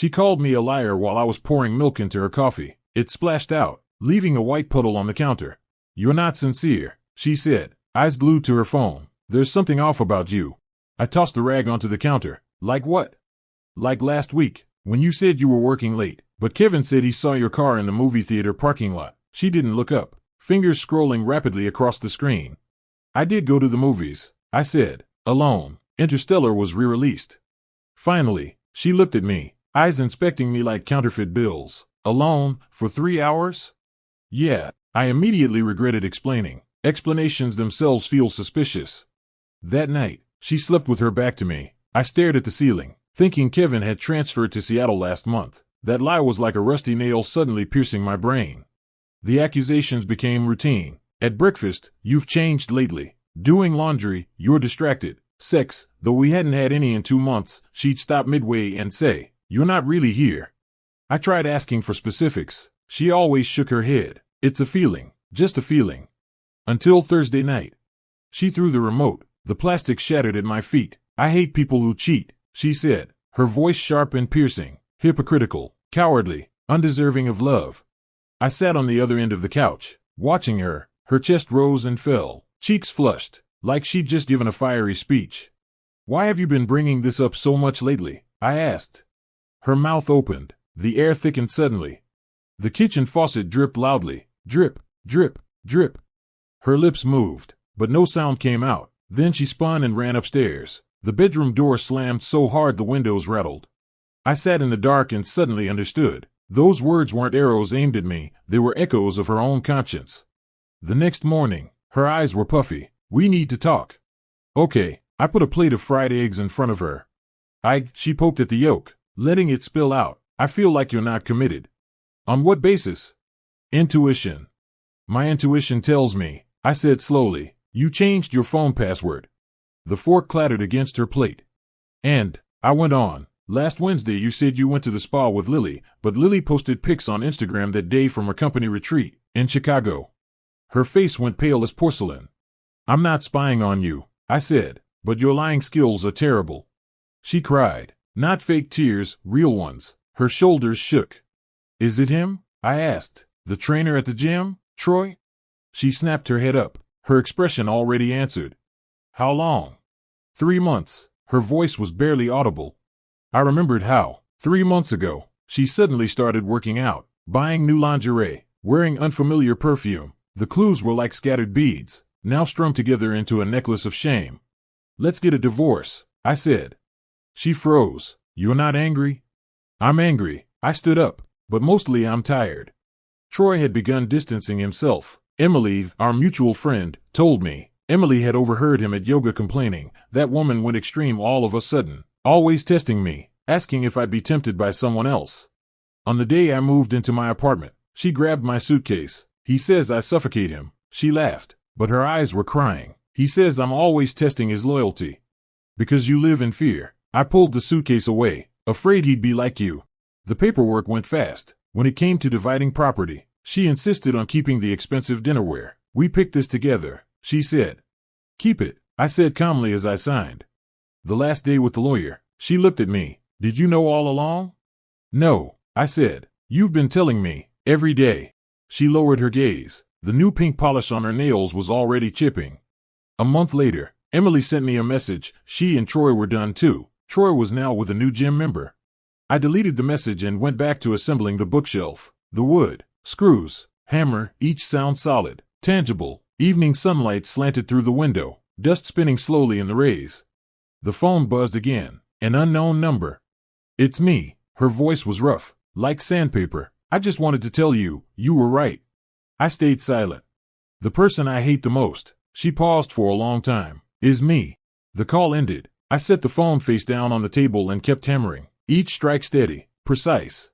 She called me a liar while I was pouring milk into her coffee. It splashed out, leaving a white puddle on the counter. "You're not sincere," she said, eyes glued to her phone. "There's something off about you." I tossed the rag onto the counter. "Like what?" "Like last week, when you said you were working late, but Kevin said he saw your car in the movie theater parking lot." She didn't look up, fingers scrolling rapidly across the screen. "I did go to the movies," I said, alone. Interstellar was re-released. Finally, she looked at me, eyes inspecting me like counterfeit bills. "Alone, for 3 hours?" "Yeah." I immediately regretted explaining. Explanations themselves feel suspicious. That night, she slept with her back to me. I stared at the ceiling, thinking Kevin had transferred to Seattle last month. That lie was like a rusty nail suddenly piercing my brain. The accusations became routine. At breakfast, "You've changed lately." Doing laundry, "You're distracted." Sex, though we hadn't had any in 2 months, she'd stop midway and say, "You're not really here." I tried asking for specifics. She always shook her head. "It's a feeling, just a feeling." Until Thursday night. She threw the remote. The plastic shattered at my feet. "I hate people who cheat," she said, her voice sharp and piercing, hypocritical, cowardly, undeserving of love. I sat on the other end of the couch, watching her. Her chest rose and fell, cheeks flushed, like she'd just given a fiery speech. "Why have you been bringing this up so much lately?" I asked. Her mouth opened. The air thickened suddenly. The kitchen faucet dripped loudly. Drip, drip, drip. Her lips moved, but no sound came out. Then she spun and ran upstairs. The bedroom door slammed so hard the windows rattled. I sat in the dark and suddenly understood. Those words weren't arrows aimed at me, they were echoes of her own conscience. The next morning, her eyes were puffy. "We need to talk." "Okay." I put a plate of fried eggs in front of her. She poked at the yolk, letting it spill out. "I feel like you're not committed." "On what basis?" "Intuition." "My intuition tells me," I said slowly, "you changed your phone password." The fork clattered against her plate. "And," I went on, "last Wednesday you said you went to the spa with Lily, but Lily posted pics on Instagram that day from her company retreat in Chicago." Her face went pale as porcelain. "I'm not spying on you," I said, "but your lying skills are terrible." She cried. Not fake tears, real ones. Her shoulders shook. "Is it him?" I asked. "The trainer at the gym, Troy?" She snapped her head up. Her expression already answered. "How long?" 3 months. Her voice was barely audible. I remembered how, 3 months ago, she suddenly started working out, buying new lingerie, wearing unfamiliar perfume. The clues were like scattered beads, now strung together into a necklace of shame. "Let's get a divorce," I said. She froze. "You're not angry?" "I'm angry." I stood up, "but mostly I'm tired." Troy had begun distancing himself. Emily, our mutual friend, told me. Emily had overheard him at yoga complaining. "That woman went extreme all of a sudden, always testing me, asking if I'd be tempted by someone else." On the day I moved into my apartment, she grabbed my suitcase. "He says I suffocate him." She laughed, but her eyes were crying. "He says I'm always testing his loyalty." "Because you live in fear." I pulled the suitcase away, afraid he'd be like you. The paperwork went fast. When it came to dividing property, she insisted on keeping the expensive dinnerware. "We picked this together," she said. "Keep it," I said calmly as I signed. The last day with the lawyer, she looked at me. "Did you know all along?" "No," I said. "You've been telling me, every day." She lowered her gaze. The new pink polish on her nails was already chipping. A month later, Emily sent me a message. She and Troy were done too. Troy was now with a new gym member. I deleted the message and went back to assembling the bookshelf. The wood, screws, hammer, each sound solid, tangible. Evening sunlight slanted through the window, dust spinning slowly in the rays. The phone buzzed again. An unknown number. "It's me." Her voice was rough, like sandpaper. "I just wanted to tell you, you were right." I stayed silent. "The person I hate the most," she paused for a long time, "is me." The call ended. I set the phone face down on the table and kept hammering, each strike steady, precise.